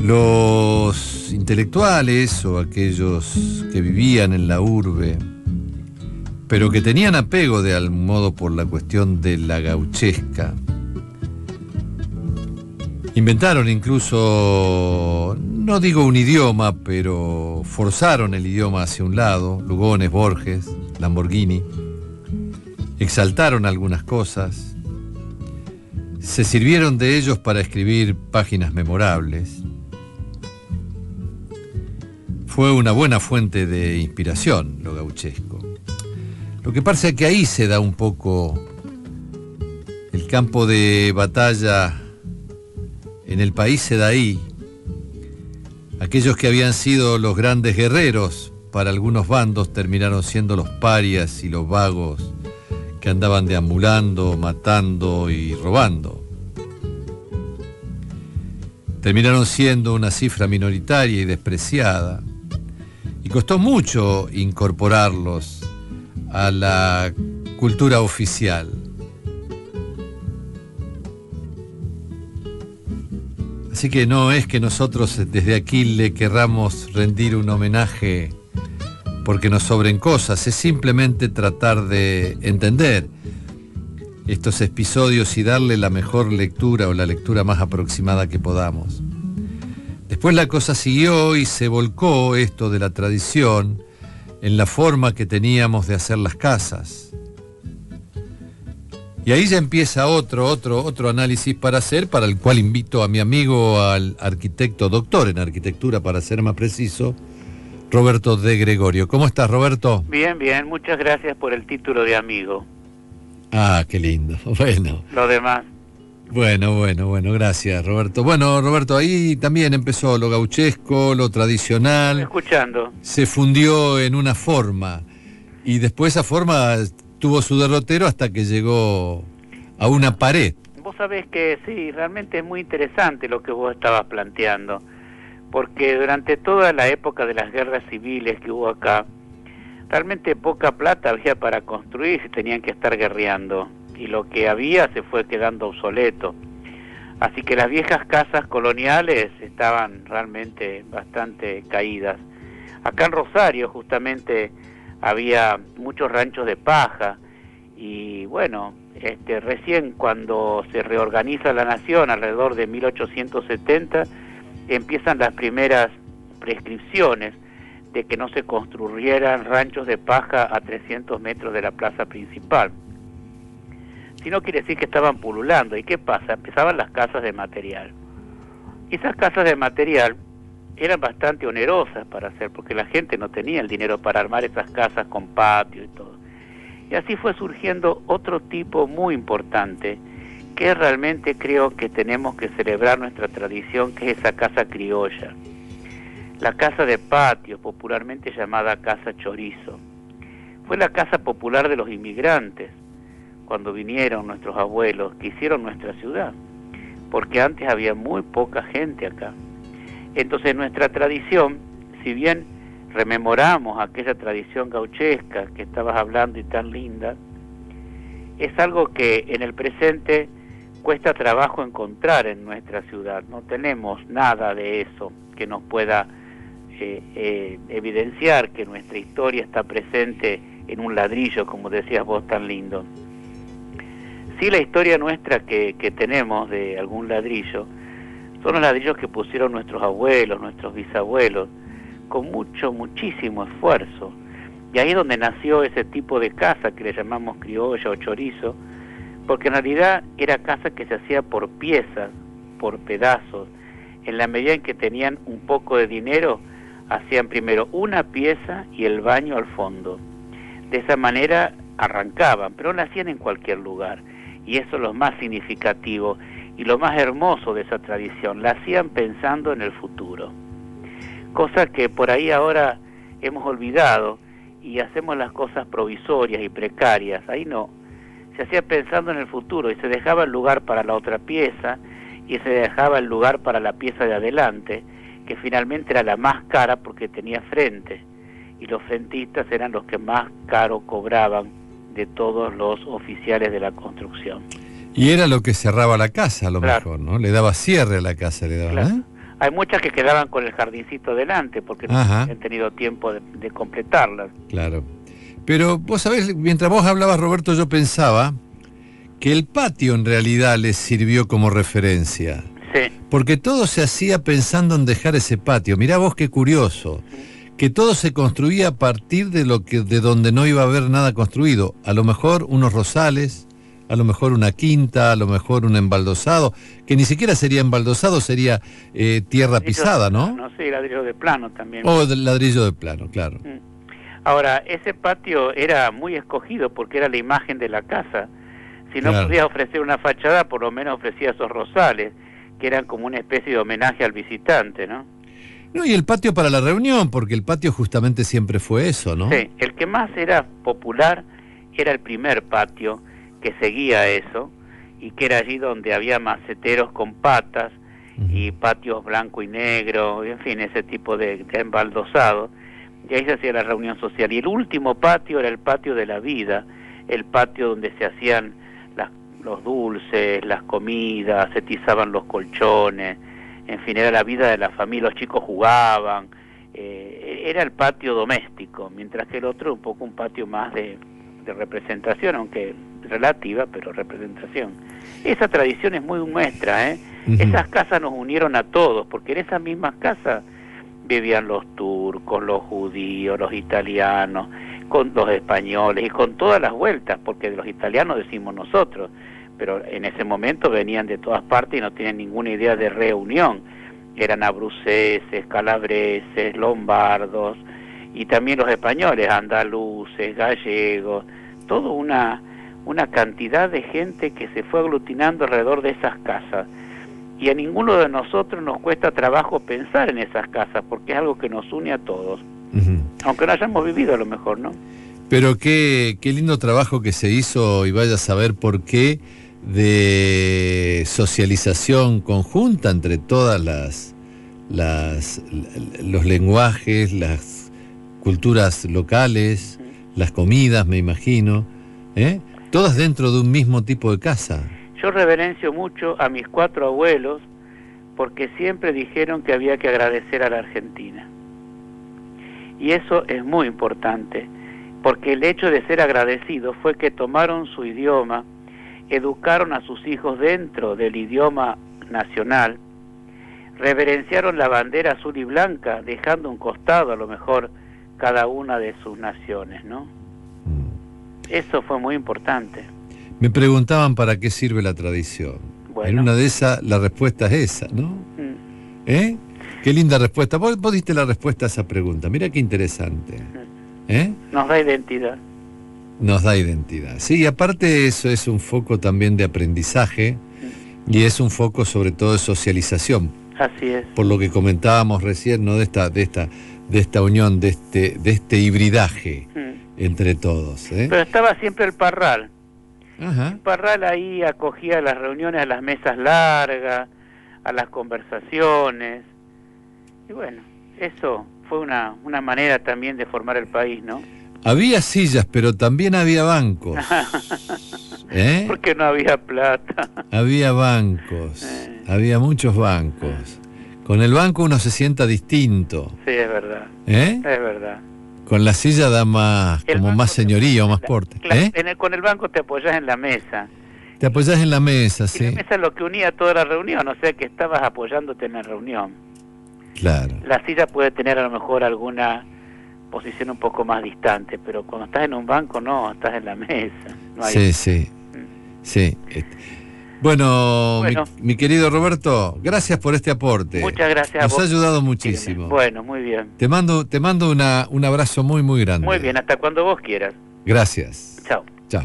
Los intelectuales o aquellos que vivían en la urbe, pero que tenían apego de algún modo por la cuestión de la gauchesca, inventaron incluso, no digo un idioma, pero forzaron el idioma hacia un lado, Lugones, Borges, Lamborghini, exaltaron algunas cosas, se sirvieron de ellos para escribir páginas memorables. Fue una buena fuente de inspiración lo gauchesco. Lo que pasa es que ahí se da un poco el campo de batalla en el país, se da ahí. Aquellos que habían sido los grandes guerreros para algunos bandos terminaron siendo los parias y los vagos que andaban deambulando, matando y robando. Terminaron siendo una cifra minoritaria y despreciada. Y costó mucho incorporarlos a la cultura oficial. Así que no es que nosotros desde aquí le querramos rendir un homenaje porque nos sobren cosas, es simplemente tratar de entender estos episodios y darle la mejor lectura o la lectura más aproximada que podamos. Después la cosa siguió y se volcó esto de la tradición en la forma que teníamos de hacer las casas. Y ahí ya empieza otro análisis para hacer, para el cual invito a mi amigo, al arquitecto, doctor en arquitectura, para ser más preciso, Roberto de Gregorio. ¿Cómo estás, Roberto? Bien, bien, muchas gracias por el título de amigo. Ah, qué lindo. Bueno. Lo demás. Bueno, gracias, Roberto. Bueno, Roberto, ahí también empezó lo gauchesco, lo tradicional. Escuchando. Se fundió en una forma y después esa forma tuvo su derrotero hasta que llegó a una pared. Vos sabés que sí, realmente es muy interesante lo que vos estabas planteando, porque durante toda la época de las guerras civiles que hubo acá, realmente poca plata había para construir si tenían que estar guerreando, y lo que había se fue quedando obsoleto. Así que las viejas casas coloniales estaban realmente bastante caídas. Acá en Rosario justamente había muchos ranchos de paja, y bueno, recién cuando se reorganiza la nación, alrededor de 1870, empiezan las primeras prescripciones de que no se construyeran ranchos de paja a 300 metros de la plaza principal. Si no, quiere decir que estaban pululando. ¿Y qué pasa? Empezaban las casas de material. Y esas casas de material eran bastante onerosas para hacer, porque la gente no tenía el dinero para armar esas casas con patio y todo. Y así fue surgiendo otro tipo muy importante, que realmente creo que tenemos que celebrar nuestra tradición, que es esa casa criolla. La casa de patio, popularmente llamada casa chorizo. Fue la casa popular de los inmigrantes, cuando vinieron nuestros abuelos, que hicieron nuestra ciudad, porque antes había muy poca gente acá. Entonces nuestra tradición, si bien rememoramos aquella tradición gauchesca que estabas hablando y tan linda, es algo que en el presente cuesta trabajo encontrar en nuestra ciudad. No tenemos nada de eso que nos pueda evidenciar que nuestra historia está presente en un ladrillo, como decías vos tan lindo. Sí, la historia nuestra que tenemos de algún ladrillo son los ladrillos que pusieron nuestros abuelos, nuestros bisabuelos, con muchísimo esfuerzo. Y ahí es donde nació ese tipo de casa que le llamamos criolla o chorizo, porque en realidad era casa que se hacía por piezas, por pedazos. En la medida en que tenían un poco de dinero, hacían primero una pieza y el baño al fondo. De esa manera arrancaban, pero lo hacían en cualquier lugar. Y eso es lo más significativo y lo más hermoso de esa tradición. La hacían pensando en el futuro. Cosa que por ahí ahora hemos olvidado y hacemos las cosas provisorias y precarias. Ahí no. Se hacía pensando en el futuro y se dejaba el lugar para la otra pieza y se dejaba el lugar para la pieza de adelante, que finalmente era la más cara porque tenía frente. Y los frentistas eran los que más caro cobraban de todos los oficiales de la construcción. Y era lo que cerraba la casa, a lo Claro. mejor, ¿no? Le daba cierre a la casa, le daba, Claro. ¿eh? Hay muchas que quedaban con el jardincito delante porque no han tenido tiempo de completarlas. Claro. Pero vos sabés, mientras vos hablabas, Roberto, yo pensaba que el patio en realidad les sirvió como referencia. Sí. Porque todo se hacía pensando en dejar ese patio. Mirá vos qué curioso. Que todo se construía a partir de donde no iba a haber nada construido. A lo mejor unos rosales, a lo mejor una quinta, a lo mejor un embaldosado, que ni siquiera sería embaldosado, sería tierra pisada, ¿no? No sé, ladrillo de plano también. O ladrillo de plano, claro. Ahora, ese patio era muy escogido porque era la imagen de la casa. Si no Claro. podías ofrecer una fachada, por lo menos ofrecía esos rosales, que eran como una especie de homenaje al visitante, ¿no? No, y el patio para la reunión, porque el patio justamente siempre fue eso, ¿no? Sí, el que más era popular era el primer patio, que seguía eso, y que era allí donde había maceteros con patas, y patios blanco y negro, en fin, ese tipo de embaldosado, y ahí se hacía la reunión social. Y el último patio era el patio de la vida, el patio donde se hacían los dulces, las comidas, se tizaban los colchones, en fin, era la vida de la familia, los chicos jugaban, era el patio doméstico, mientras que el otro un poco un patio más de representación, aunque relativa, pero representación. Esa tradición es muy nuestra, ¿eh? Esas casas nos unieron a todos, porque en esas mismas casas vivían los turcos, los judíos, los italianos, con los españoles y con todas las vueltas, porque de los italianos decimos nosotros, pero en ese momento venían de todas partes y no tenían ninguna idea de reunión. Eran abruceses, calabreses, lombardos, y también los españoles, andaluces, gallegos, toda una cantidad de gente que se fue aglutinando alrededor de esas casas. Y a ninguno de nosotros nos cuesta trabajo pensar en esas casas, porque es algo que nos une a todos, aunque no hayamos vivido a lo mejor, ¿no? Pero qué lindo trabajo que se hizo, y vaya a saber por qué, de socialización conjunta entre todas los lenguajes, las culturas locales, las comidas, me imagino, todas dentro de un mismo tipo de casa. Yo reverencio mucho a mis 4 abuelos porque siempre dijeron que había que agradecer a la Argentina. Y eso es muy importante, porque el hecho de ser agradecidos fue que tomaron su idioma, educaron a sus hijos dentro del idioma nacional, reverenciaron la bandera azul y blanca, dejando un costado a lo mejor cada una de sus naciones, ¿no? Eso fue muy importante. Me preguntaban para qué sirve la tradición. Bueno. En una de esas, la respuesta es esa, ¿no? Qué linda respuesta. Vos diste la respuesta a esa pregunta. Mira qué interesante. Nos da identidad. Nos da identidad. Sí, y aparte eso es un foco también de aprendizaje y es un foco sobre todo de socialización. Así es. Por lo que comentábamos recién, ¿no? De esta unión, de este hibridaje entre todos. Pero estaba siempre el parral. Ajá. El parral ahí acogía las reuniones, a las mesas largas, a las conversaciones. Y bueno, eso fue una manera también de formar el país, ¿no? Había sillas, pero también había bancos. Porque no había plata. Había bancos, había muchos bancos. Con el banco uno se sienta distinto. Sí, es verdad. Es verdad. Con la silla da más, como más señorío, más porte. Con el banco te apoyás en la mesa. Te apoyás en la mesa, sí. Y la mesa es lo que unía toda la reunión, o sea que estabas apoyándote en la reunión. Claro. La silla puede tener a lo mejor alguna posición un poco más distante, pero cuando estás en un banco no, estás en la mesa. No hay... Sí. Bueno, mi querido Roberto, gracias por este aporte. Muchas gracias a vos. Nos ha ayudado muchísimo. Bueno, muy bien. Te mando un abrazo muy, muy grande. Muy bien, hasta cuando vos quieras. Gracias. Chao. Chao.